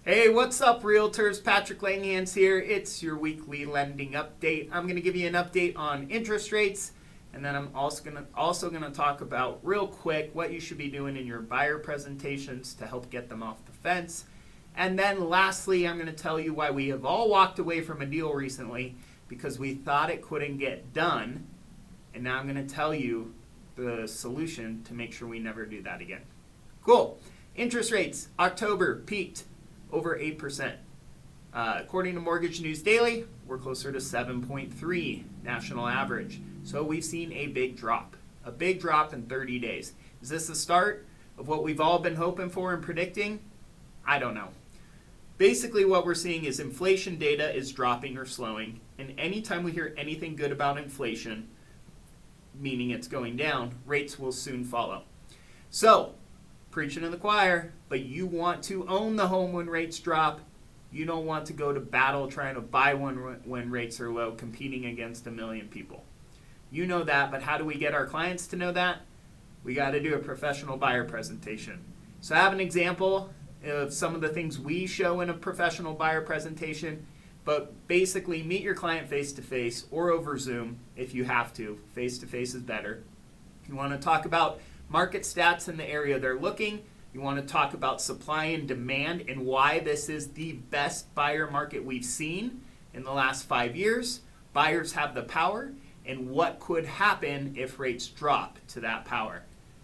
Hey, what's up, realtors? Patrick Langhans here. It's your weekly lending update. I'm going to give you an update on interest rates, and then I'm also going to talk about real quick what you should be doing in your buyer presentations to help get them off the fence. And then lastly, I'm going to tell you why we have all walked away from a deal recently because we thought it couldn't get done. And now I'm going to tell you the solution to make sure we never do that again. Cool. Interest rates, October peaked over 8%. According to Mortgage News Daily, we're closer to 7.3 national average. So we've seen a big drop in 30 days. Is this the start of what we've all been hoping for and predicting? I don't know. Basically what we're seeing is inflation data is dropping or slowing, and anytime we hear anything good about inflation, meaning it's going down, rates will soon follow. So, preaching to the choir, but you want to own the home when rates drop. You don't want to go to battle trying to buy one when rates are low, competing against a million people. You know that, but how do we get our clients to know that? We got to do a professional buyer presentation. So I have an example of some of the things we show in a professional buyer presentation, but basically meet your client face-to-face or over Zoom if you have to. Face-to-face is better. You want to talk about market stats in the area they're looking. You want to talk about supply and demand and why this is the best buyer market we've seen in the last 5 years. Buyers have the power, and what could happen if rates drop to that power.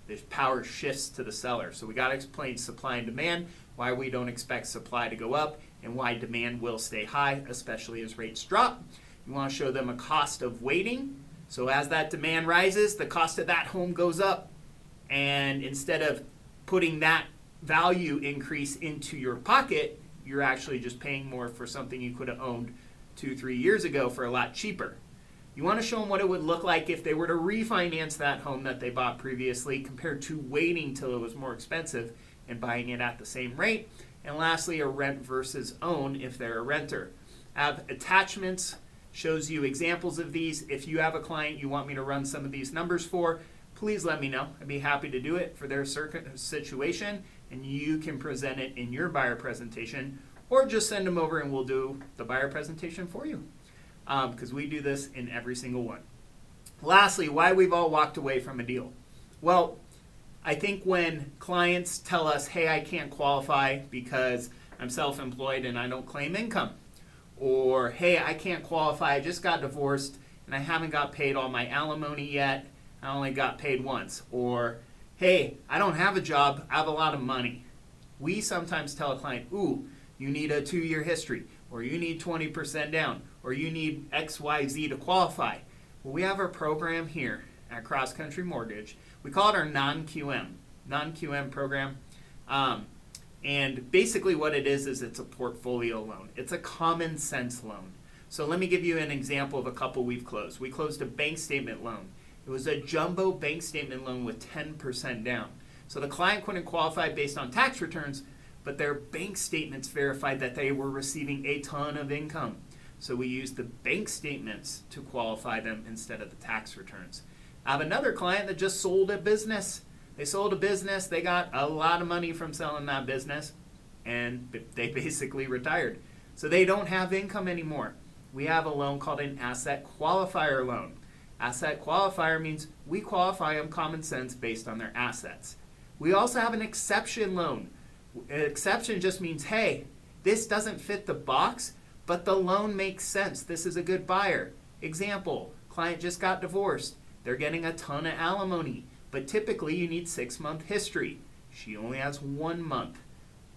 This power shifts to the seller. So we got to explain supply and demand, why we don't expect supply to go up, and why demand will stay high, especially as rates drop. You want to show them a cost of waiting. So as that demand rises, the cost of that home goes up. And instead of putting that value increase into your pocket, you're actually just paying more for something you could have owned 2-3 years ago for a lot cheaper. You want to show them what it would look like if they were to refinance that home that they bought previously compared to waiting till it was more expensive and buying it at the same rate. And lastly, a rent versus own if they're a renter. I have attachments, shows you examples of these. If you have a client you want me to run some of these numbers for, please let me know. I'd be happy to do it for their situation, and you can present it in your buyer presentation, or just send them over and we'll do the buyer presentation for you, because we do this in every single one. Lastly, why we've all walked away from a deal. Well, I think when clients tell us, hey, I can't qualify because I'm self-employed and I don't claim income, or hey, I can't qualify, I just got divorced and I haven't got paid all my alimony yet, I only got paid once. Or, hey, I don't have a job, I have a lot of money. We sometimes tell a client, ooh, you need a 2-year history, or you need 20% down, or you need XYZ to qualify. Well, we have our program here at Cross Country Mortgage. We call it our non-QM program. And basically what it is it's a portfolio loan. It's a common sense loan. So let me give you an example of a couple we've closed. We closed a bank statement loan. It was a jumbo bank statement loan with 10% down. So the client couldn't qualify based on tax returns, but their bank statements verified that they were receiving a ton of income. So we used the bank statements to qualify them instead of the tax returns. I have another client that just sold a business. They sold a business, they got a lot of money from selling that business, and they basically retired. So they don't have income anymore. We have a loan called an asset qualifier loan. Asset qualifier means we qualify them common sense based on their assets. We also have an exception loan. An exception just means, hey, this doesn't fit the box, but the loan makes sense. This is a good buyer. Example, client just got divorced. They're getting a ton of alimony, but typically you need 6-month history. She only has 1 month.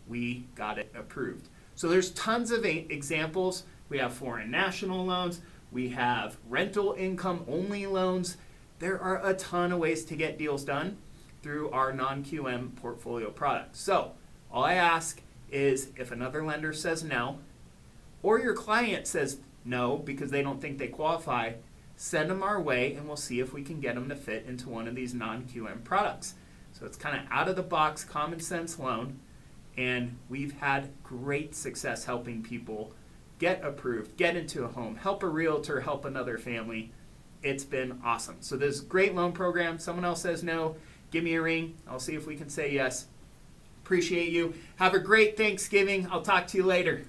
We got it approved. So there's tons of examples. We have foreign national loans. We have rental income only loans. There are a ton of ways to get deals done through our non-QM portfolio product. So all I ask is if another lender says no, or your client says no because they don't think they qualify, send them our way and we'll see if we can get them to fit into one of these non-QM products. So it's kind of out of the box, common sense loan, and we've had great success helping people get approved, get into a home, help a realtor, help another family. It's been awesome. So this great loan program. Someone else says no, give me a ring. I'll see if we can say yes. Appreciate you. Have a great Thanksgiving. I'll talk to you later.